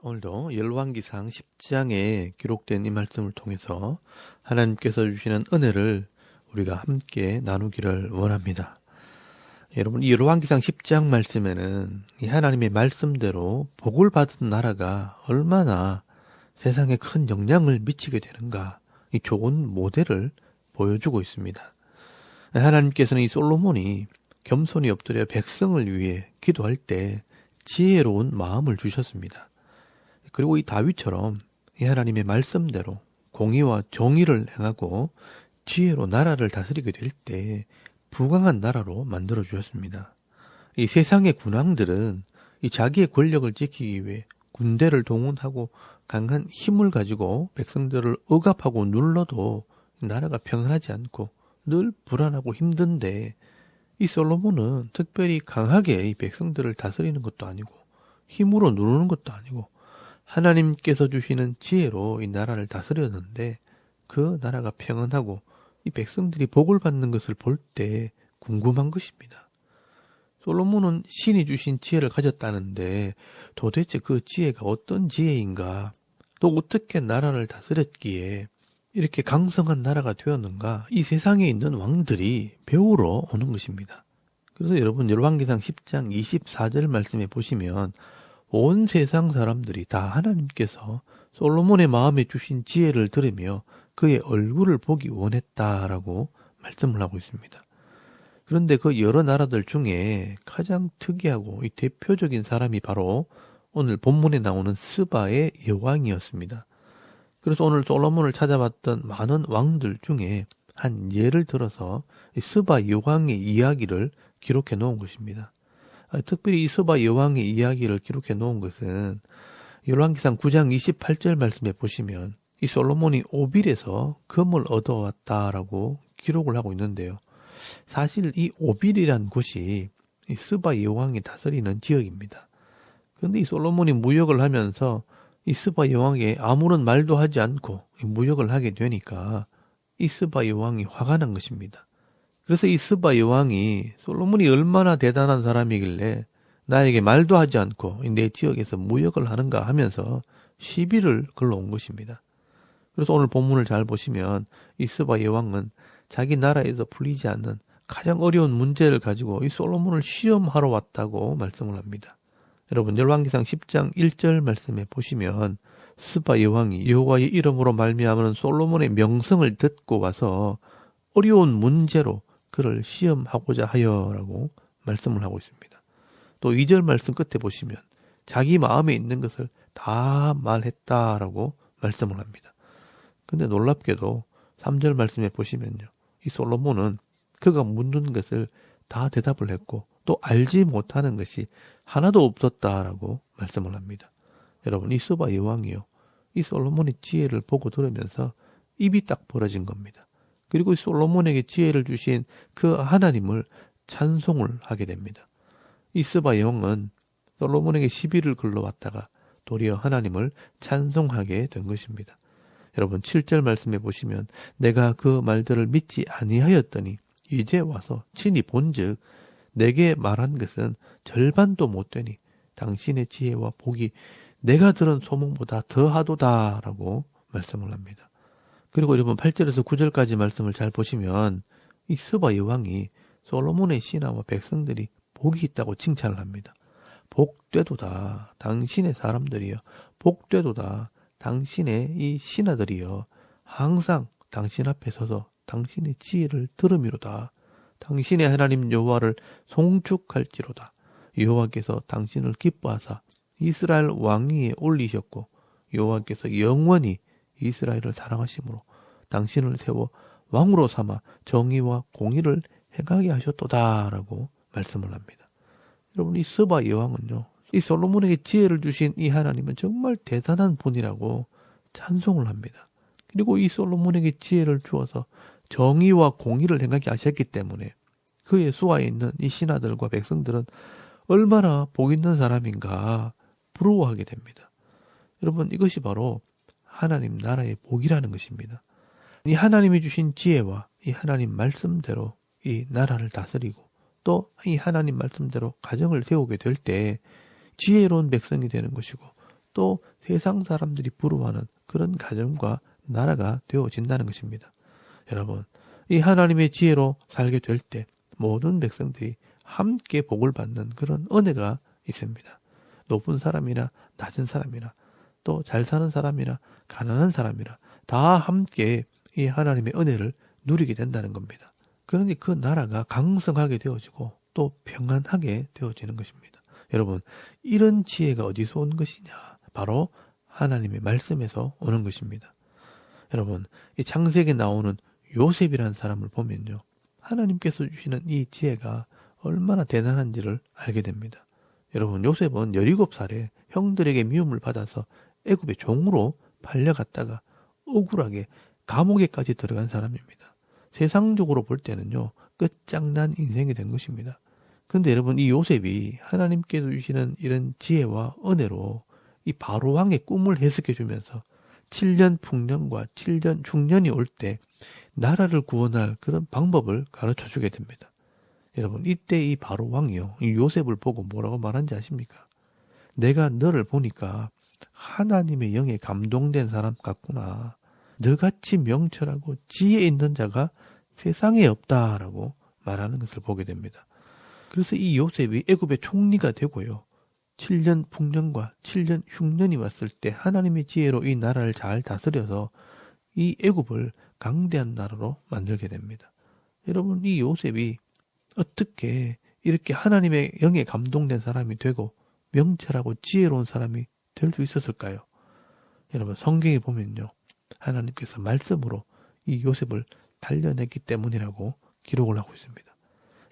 오늘도 열왕기상 10장에 기록된 이 말씀을 통해서 하나님께서 주시는 은혜를 우리가 함께 나누기를 원합니다. 여러분, 이 열왕기상 10장 말씀에는 이 하나님의 말씀대로 복을 받은 나라가 얼마나 세상에 큰 영향을 미치게 되는가, 이 좋은 모델을 보여주고 있습니다. 하나님께서는 이 솔로몬이 겸손히 엎드려 백성을 위해 기도할 때 지혜로운 마음을 주셨습니다. 그리고 이 다윗처럼 이 하나님의 말씀대로 공의와 정의를 행하고 지혜로 나라를 다스리게 될 때 부강한 나라로 만들어 주셨습니다. 이 세상의 군왕들은 이 자기의 권력을 지키기 위해 군대를 동원하고 강한 힘을 가지고 백성들을 억압하고 눌러도 나라가 평안하지 않고 늘 불안하고 힘든데, 이 솔로몬은 특별히 강하게 이 백성들을 다스리는 것도 아니고 힘으로 누르는 것도 아니고 하나님께서 주시는 지혜로 이 나라를 다스렸는데, 그 나라가 평안하고 이 백성들이 복을 받는 것을 볼 때 궁금한 것입니다. 솔로몬은 신이 주신 지혜를 가졌다는데 도대체 그 지혜가 어떤 지혜인가, 또 어떻게 나라를 다스렸기에 이렇게 강성한 나라가 되었는가, 이 세상에 있는 왕들이 배우러 오는 것입니다. 그래서 여러분, 열왕기상 10장 24절 말씀에 보시면 온 세상 사람들이 다 하나님께서 솔로몬의 마음에 주신 지혜를 들으며 그의 얼굴을 보기 원했다라고 말씀을 하고 있습니다. 그런데 그 여러 나라들 중에 가장 특이하고 이 대표적인 사람이 바로 오늘 본문에 나오는 스바의 여왕이었습니다. 그래서 오늘 솔로몬을 찾아봤던 많은 왕들 중에 한 예를 들어서 이 스바 여왕의 이야기를 기록해 놓은 것입니다. 특별히 이 스바 여왕의 이야기를 기록해 놓은 것은 열왕기상 9장 28절 말씀에 보시면 이 솔로몬이 오빌에서 금을 얻어왔다라고 기록을 하고 있는데요. 사실 이 오빌이란 곳이 이 스바 여왕이 다스리는 지역입니다. 그런데 이 솔로몬이 무역을 하면서 이 스바 여왕에게 아무런 말도 하지 않고 무역을 하게 되니까 이 스바 여왕이 화가 난 것입니다. 그래서 이 스바 여왕이 솔로몬이 얼마나 대단한 사람이길래 나에게 말도 하지 않고 내 지역에서 무역을 하는가 하면서 시비를 걸러온 것입니다. 그래서 오늘 본문을 잘 보시면 이 스바 여왕은 자기 나라에서 풀리지 않는 가장 어려운 문제를 가지고 이 솔로몬을 시험하러 왔다고 말씀을 합니다. 여러분, 열왕기상 10장 1절 말씀에 보시면 스바 여왕이 여호와의 이름으로 말미암은 솔로몬의 명성을 듣고 와서 어려운 문제로 그를 시험하고자 하여라고 말씀을 하고 있습니다. 또 2절 말씀 끝에 보시면 자기 마음에 있는 것을 다 말했다라고 말씀을 합니다. 근데 놀랍게도 3절 말씀에 보시면요, 이 솔로몬은 그가 묻는 것을 다 대답을 했고 또 알지 못하는 것이 하나도 없었다라고 말씀을 합니다. 여러분, 이 스바 여왕이요, 이 솔로몬의 지혜를 보고 들으면서 입이 딱 벌어진 겁니다. 그리고 이 솔로몬에게 지혜를 주신 그 하나님을 찬송을 하게 됩니다. 이 스바 여왕은 솔로몬에게 시비를 걸러왔다가 도리어 하나님을 찬송하게 된 것입니다. 여러분, 7절 말씀에 보시면 내가 그 말들을 믿지 아니하였더니 이제 와서 친히 본즉 내게 말한 것은 절반도 못 되니 당신의 지혜와 복이 내가 들은 소문보다 더하도다라고 말씀을 합니다. 그리고 여러분, 8절에서 9절까지 말씀을 잘 보시면 이 스바 여왕이 솔로몬의 신하와 백성들이 복이 있다고 칭찬을 합니다. 복되도다 당신의 사람들이여, 복되도다 당신의 이 신하들이여, 항상 당신 앞에 서서 당신의 지혜를 들음이로다. 당신의 하나님 여호와를 송축할지로다. 여호와께서 당신을 기뻐하사 이스라엘 왕위에 올리셨고 여호와께서 영원히 이스라엘을 사랑하심으로 당신을 세워 왕으로 삼아 정의와 공의를 행하게 하셨도다라고 말씀을 합니다. 여러분, 이 스바 여왕은요, 이 솔로몬에게 지혜를 주신 이 하나님은 정말 대단한 분이라고 찬송을 합니다. 그리고 이 솔로몬에게 지혜를 주어서 정의와 공의를 행하게 하셨기 때문에 그의 수하에 있는 이 신하들과 백성들은 얼마나 복 있는 사람인가 부러워하게 됩니다. 여러분, 이것이 바로 하나님 나라의 복이라는 것입니다. 이 하나님이 주신 지혜와 이 하나님 말씀대로 이 나라를 다스리고 또 이 하나님 말씀대로 가정을 세우게 될 때 지혜로운 백성이 되는 것이고 또 세상 사람들이 부러워하는 그런 가정과 나라가 되어진다는 것입니다. 여러분, 이 하나님의 지혜로 살게 될 때 모든 백성들이 함께 복을 받는 그런 은혜가 있습니다. 높은 사람이나 낮은 사람이나 또 잘 사는 사람이나 가난한 사람이나 다 함께 이 하나님의 은혜를 누리게 된다는 겁니다. 그러니 그 나라가 강성하게 되어지고 또 평안하게 되어지는 것입니다. 여러분, 이런 지혜가 어디서 온 것이냐? 바로 하나님의 말씀에서 오는 것입니다. 여러분, 이 창세기에 나오는 요셉이라는 사람을 보면요, 하나님께서 주시는 이 지혜가 얼마나 대단한지를 알게 됩니다. 여러분, 요셉은 17살에 형들에게 미움을 받아서 애굽의 종으로 팔려갔다가 억울하게 감옥에까지 들어간 사람입니다. 세상적으로 볼 때는요, 끝장난 인생이 된 것입니다. 그런데 여러분, 이 요셉이 하나님께서 주시는 이런 지혜와 은혜로 이 바로 왕의 꿈을 해석해 주면서 7년 풍년과 7년 흉년이 올 때 나라를 구원할 그런 방법을 가르쳐 주게 됩니다. 여러분, 이때 이 바로 왕이요, 이 요셉을 보고 뭐라고 말한지 아십니까? 내가 너를 보니까 하나님의 영에 감동된 사람 같구나. 너같이 명철하고 지혜 있는 자가 세상에 없다라고 말하는 것을 보게 됩니다. 그래서 이 요셉이 애굽의 총리가 되고요, 7년 풍년과 7년 흉년이 왔을 때 하나님의 지혜로 이 나라를 잘 다스려서 이 애굽을 강대한 나라로 만들게 됩니다. 여러분, 이 요셉이 어떻게 이렇게 하나님의 영에 감동된 사람이 되고 명철하고 지혜로운 사람이 될 수 있었을까요? 여러분, 성경에 보면요, 하나님께서 말씀으로 이 요셉을 단련했기 때문이라고 기록을 하고 있습니다.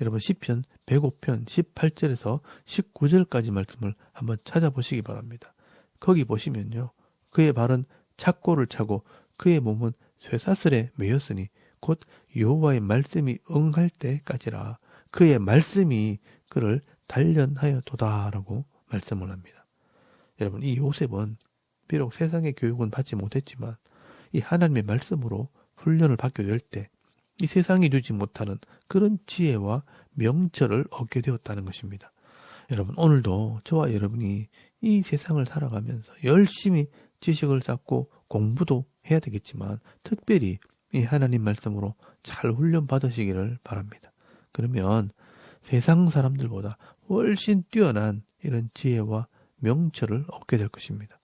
여러분, 시편 105편 18절에서 19절까지 말씀을 한번 찾아보시기 바랍니다. 거기 보시면요, 그의 발은 착고를 차고 그의 몸은 쇠사슬에 매였으니 곧 여호와의 말씀이 응할 때까지라. 그의 말씀이 그를 단련하여도다라고 말씀을 합니다. 여러분, 이 요셉은 비록 세상의 교육은 받지 못했지만 이 하나님의 말씀으로 훈련을 받게 될 때 이 세상이 주지 못하는 그런 지혜와 명철을 얻게 되었다는 것입니다. 여러분, 오늘도 저와 여러분이 이 세상을 살아가면서 열심히 지식을 쌓고 공부도 해야 되겠지만 특별히 이 하나님 말씀으로 잘 훈련 받으시기를 바랍니다. 그러면 세상 사람들보다 훨씬 뛰어난 이런 지혜와 명철을 얻게 될 것입니다.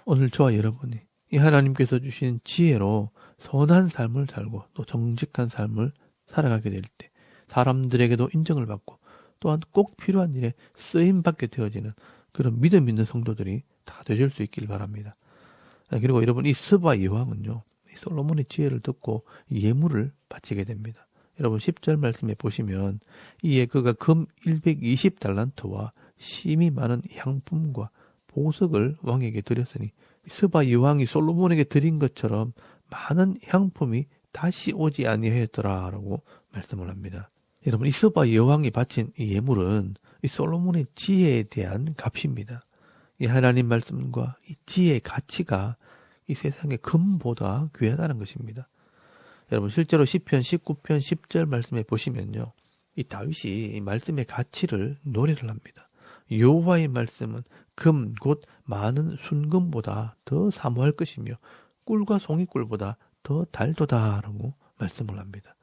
오늘 저와 여러분이 이 하나님께서 주신 지혜로 선한 삶을 살고 또 정직한 삶을 살아가게 될 때 사람들에게도 인정을 받고 또한 꼭 필요한 일에 쓰임받게 되어지는 그런 믿음 있는 성도들이 다 되실 수 있길 바랍니다. 그리고 여러분, 이 스바 여왕은요, 이 솔로몬의 지혜를 듣고 예물을 바치게 됩니다. 여러분, 10절 말씀에 보시면 이에 그가 금 120달란트와 심이 많은 향품과 보석을 왕에게 드렸으니 스바 여왕이 솔로몬에게 드린 것처럼 많은 향품이 다시 오지 아니하였더라라고 말씀을 합니다. 여러분, 이 스바 여왕이 바친 이 예물은 이 솔로몬의 지혜에 대한 값입니다. 이 하나님 말씀과 이 지혜의 가치가 이 세상의 금보다 귀하다는 것입니다. 여러분, 실제로 시편 19편 10절 말씀에 보시면요, 이 다윗이 이 말씀의 가치를 노래를 합니다. 여호와의 말씀은 금 곧 많은 순금보다 더 사모할 것이며 꿀과 송이꿀보다 더 달도다라고 말씀을 합니다.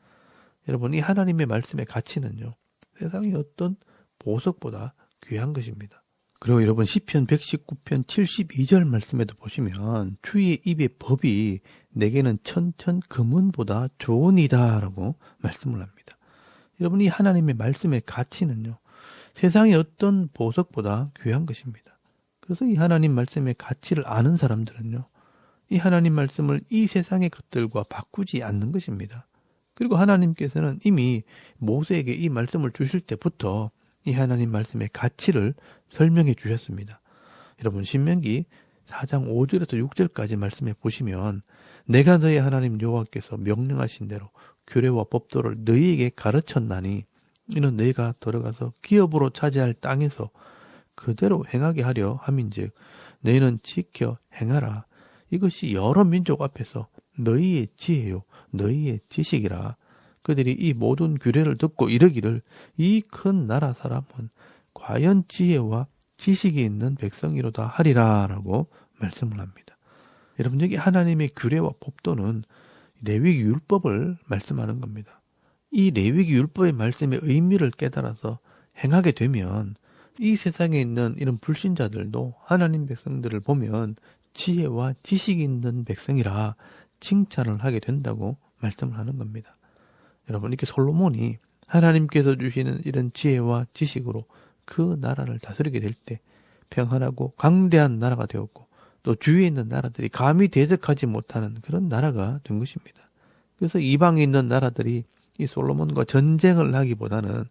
여러분, 이 하나님의 말씀의 가치는요, 세상의 어떤 보석보다 귀한 것입니다. 그리고 여러분, 시편 119편 72절 말씀에도 보시면 주의 입의 법이 내게는 천천 금은보다 좋으니다라고 말씀을 합니다. 여러분, 이 하나님의 말씀의 가치는요, 세상의 어떤 보석보다 귀한 것입니다. 그래서 이 하나님 말씀의 가치를 아는 사람들은요, 이 하나님 말씀을 이 세상의 것들과 바꾸지 않는 것입니다. 그리고 하나님께서는 이미 모세에게 이 말씀을 주실 때부터 이 하나님 말씀의 가치를 설명해 주셨습니다. 여러분, 신명기 4장 5절에서 6절까지 말씀해 보시면 내가 너의 하나님 여호와께서 명령하신 대로 규례와 법도를 너희에게 가르쳤나니 이는 너희가 들어가서 기업으로 차지할 땅에서 그대로 행하게 하려 함인즉 너희는 지켜 행하라. 이것이 여러 민족 앞에서 너희의 지혜요 너희의 지식이라. 그들이 이 모든 규례를 듣고 이르기를 이 큰 나라 사람은 과연 지혜와 지식이 있는 백성이로다 하리라 라고 말씀을 합니다. 여러분, 여기 하나님의 규례와 법도는 레위기 율법을 말씀하는 겁니다. 이 레위기 율법의 말씀의 의미를 깨달아서 행하게 되면 이 세상에 있는 이런 불신자들도 하나님 백성들을 보면 지혜와 지식이 있는 백성이라 칭찬을 하게 된다고 말씀을 하는 겁니다. 여러분, 이렇게 솔로몬이 하나님께서 주시는 이런 지혜와 지식으로 그 나라를 다스리게 될 때 평안하고 강대한 나라가 되었고 또 주위에 있는 나라들이 감히 대적하지 못하는 그런 나라가 된 것입니다. 그래서 이방에 있는 나라들이 이 솔로몬과 전쟁을 하기보다는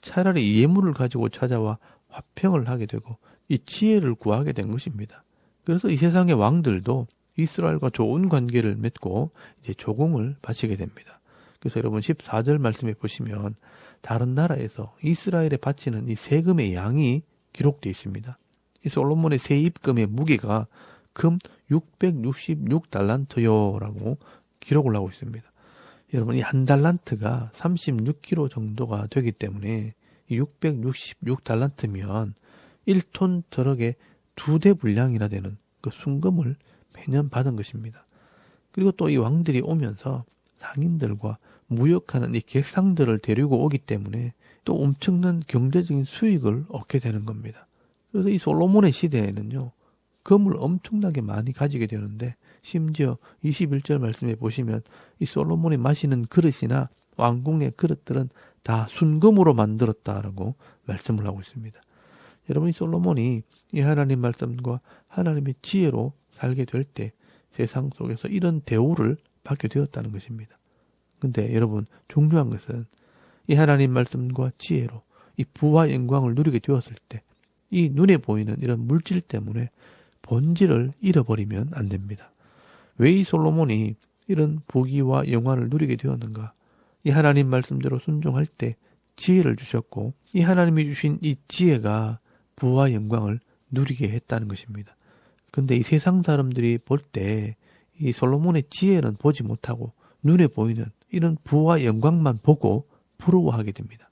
차라리 예물을 가지고 찾아와 화평을 하게 되고 이 지혜를 구하게 된 것입니다. 그래서 이 세상의 왕들도 이스라엘과 좋은 관계를 맺고 이제 조공을 바치게 됩니다. 그래서 여러분 14절 말씀에 보시면 다른 나라에서 이스라엘에 바치는 이 세금의 양이 기록되어 있습니다. 이 솔로몬의 세입금의 무게가 금 666달란트요라고 기록을 하고 있습니다. 여러분, 이 한 달란트가 36kg 정도가 되기 때문에 이 666달란트면 1톤 트럭의 2대 분량이나 되는 그 순금을 매년 받은 것입니다. 그리고 또 이 왕들이 오면서 상인들과 무역하는 이 객상들을 데리고 오기 때문에 또 엄청난 경제적인 수익을 얻게 되는 겁니다. 그래서 이 솔로몬의 시대에는요, 금을 엄청나게 많이 가지게 되는데 심지어 21절 말씀에 보시면 이 솔로몬이 마시는 그릇이나 왕궁의 그릇들은 다 순금으로 만들었다라고 말씀을 하고 있습니다. 여러분, 이 솔로몬이 이 하나님 말씀과 하나님의 지혜로 살게 될 때 세상 속에서 이런 대우를 받게 되었다는 것입니다. 근데 여러분, 중요한 것은 이 하나님 말씀과 지혜로 이 부와 영광을 누리게 되었을 때 이 눈에 보이는 이런 물질 때문에 본질을 잃어버리면 안 됩니다. 왜 이 솔로몬이 이런 부귀와 영화를 누리게 되었는가? 이 하나님 말씀대로 순종할 때 지혜를 주셨고 이 하나님이 주신 이 지혜가 부와 영광을 누리게 했다는 것입니다. 근데 이 세상 사람들이 볼 때 이 솔로몬의 지혜는 보지 못하고 눈에 보이는 이런 부와 영광만 보고 부러워하게 됩니다.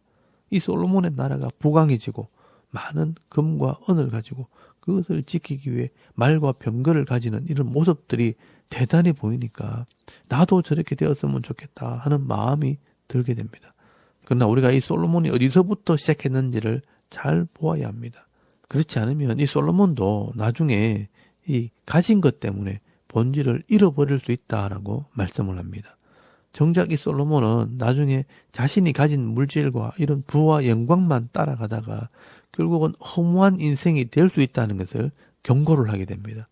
이 솔로몬의 나라가 부강해지고 많은 금과 은을 가지고 그것을 지키기 위해 말과 병거를 가지는 이런 모습들이 대단해 보이니까 나도 저렇게 되었으면 좋겠다 하는 마음이 들게 됩니다. 그러나 우리가 이 솔로몬이 어디서부터 시작했는지를 잘 보아야 합니다. 그렇지 않으면 이 솔로몬도 나중에 이 가진 것 때문에 본질을 잃어버릴 수 있다라고 말씀을 합니다. 정작 이 솔로몬은 나중에 자신이 가진 물질과 이런 부와 영광만 따라가다가 결국은 허무한 인생이 될 수 있다는 것을 경고를 하게 됩니다.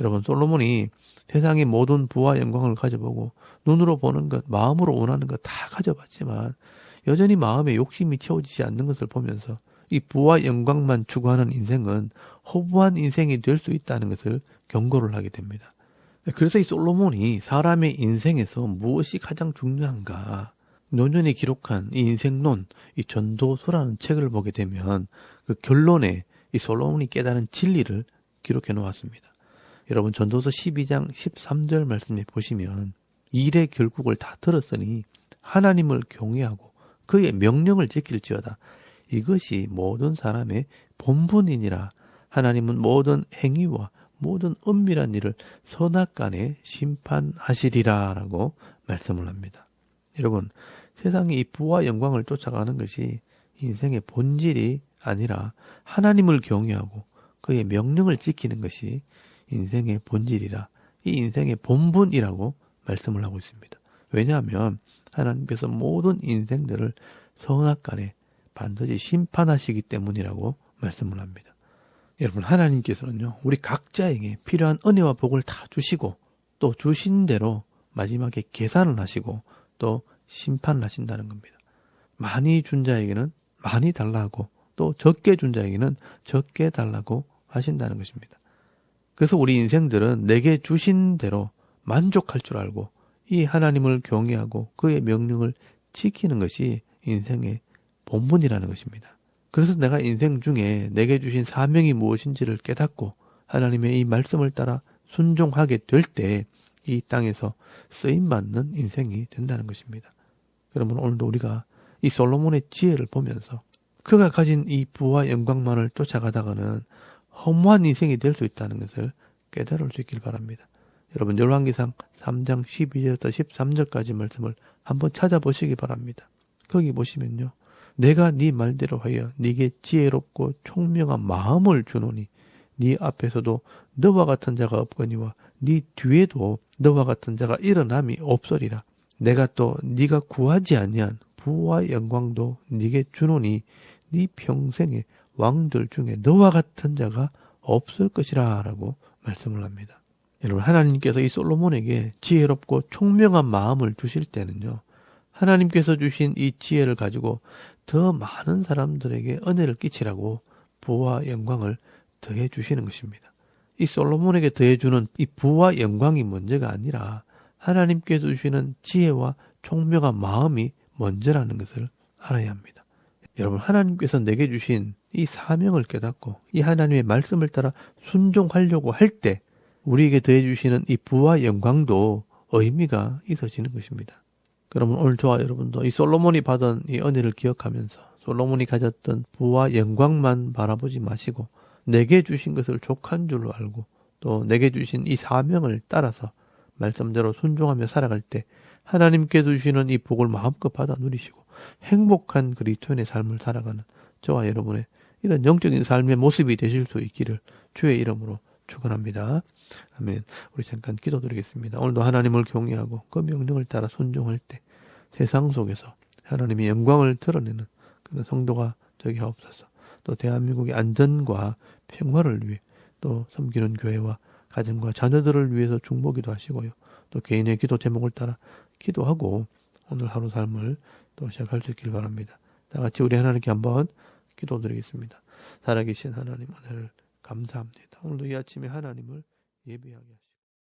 여러분, 솔로몬이 세상의 모든 부와 영광을 가져보고 눈으로 보는 것, 마음으로 원하는 것 다 가져봤지만 여전히 마음의 욕심이 채워지지 않는 것을 보면서 이 부와 영광만 추구하는 인생은 허무한 인생이 될 수 있다는 것을 경고를 하게 됩니다. 그래서 이 솔로몬이 사람의 인생에서 무엇이 가장 중요한가, 노년이 기록한 이 인생론, 이 전도서라는 책을 보게 되면 그 결론에 이 솔로몬이 깨달은 진리를 기록해 놓았습니다. 여러분, 전도서 12장 13절 말씀에 보시면 일의 결국을 다 들었으니 하나님을 경외하고 그의 명령을 지킬지어다. 이것이 모든 사람의 본분이니라. 하나님은 모든 행위와 모든 은밀한 일을 선악간에 심판하시리라 라고 말씀을 합니다. 여러분, 세상의 이 부와 영광을 쫓아가는 것이 인생의 본질이 아니라 하나님을 경외하고 그의 명령을 지키는 것이 인생의 본질이라, 이 인생의 본분이라고 말씀을 하고 있습니다. 왜냐하면 하나님께서 모든 인생들을 선악간에 반드시 심판하시기 때문이라고 말씀을 합니다. 여러분, 하나님께서는요, 우리 각자에게 필요한 은혜와 복을 다 주시고 또 주신 대로 마지막에 계산을 하시고 또 심판을 하신다는 겁니다. 많이 준 자에게는 많이 달라고 또 적게 준 자에게는 적게 달라고 하신다는 것입니다. 그래서 우리 인생들은 내게 주신 대로 만족할 줄 알고 이 하나님을 경외하고 그의 명령을 지키는 것이 인생의 본분이라는 것입니다. 그래서 내가 인생 중에 내게 주신 사명이 무엇인지를 깨닫고 하나님의 이 말씀을 따라 순종하게 될 때 이 땅에서 쓰임받는 인생이 된다는 것입니다. 그러면 오늘도 우리가 이 솔로몬의 지혜를 보면서 그가 가진 이 부와 영광만을 쫓아가다가는 허무한 인생이 될 수 있다는 것을 깨달을 수 있길 바랍니다. 여러분 열왕기상 3장 12절부터 13절까지 말씀을 한번 찾아보시기 바랍니다. 거기 보시면요. 내가 네 말대로 하여 네게 지혜롭고 총명한 마음을 주노니 네 앞에서도 너와 같은 자가 없거니와 네 뒤에도 너와 같은 자가 일어남이 없으리라. 내가 또 네가 구하지 아니한 부와 영광도 네게 주노니 네 평생에 왕들 중에 너와 같은 자가 없을 것이라 라고 말씀을 합니다. 여러분 하나님께서 이 솔로몬에게 지혜롭고 총명한 마음을 주실 때는요. 하나님께서 주신 이 지혜를 가지고 더 많은 사람들에게 은혜를 끼치라고 부와 영광을 더해 주시는 것입니다. 이 솔로몬에게 더해주는 이 부와 영광이 문제가 아니라 하나님께서 주시는 지혜와 총명한 마음이 먼저라는 것을 알아야 합니다. 여러분 하나님께서 내게 주신 이 사명을 깨닫고 이 하나님의 말씀을 따라 순종하려고 할 때 우리에게 더해주시는 이 부와 영광도 의미가 있어지는 것입니다. 그러면 오늘 저와 여러분도 이 솔로몬이 받은 이 은혜를 기억하면서 솔로몬이 가졌던 부와 영광만 바라보지 마시고 내게 주신 것을 족한 줄로 알고 또 내게 주신 이 사명을 따라서 말씀대로 순종하며 살아갈 때 하나님께서 주시는 이 복을 마음껏 받아 누리시고 행복한 그리스도인의 삶을 살아가는 저와 여러분의 이런 영적인 삶의 모습이 되실 수 있기를 주의 이름으로 축원합니다. 아멘. 우리 잠깐 기도드리겠습니다. 오늘도 하나님을 경외하고 그 명령을 따라 순종할 때 세상 속에서 하나님의 영광을 드러내는 그런 성도가 되게 하옵소서. 또 대한민국의 안전과 평화를 위해 또 섬기는 교회와 가정과 자녀들을 위해서 중보기도 하시고요. 또 개인의 기도 제목을 따라 기도하고 오늘 하루 삶을 또 시작할 수 있길 바랍니다. 다 같이 우리 하나님께 한번 기도드리겠습니다. 살아계신 하나님 오늘 감사합니다. 오늘도 이 아침에 하나님을 예배하게 하시옵소서.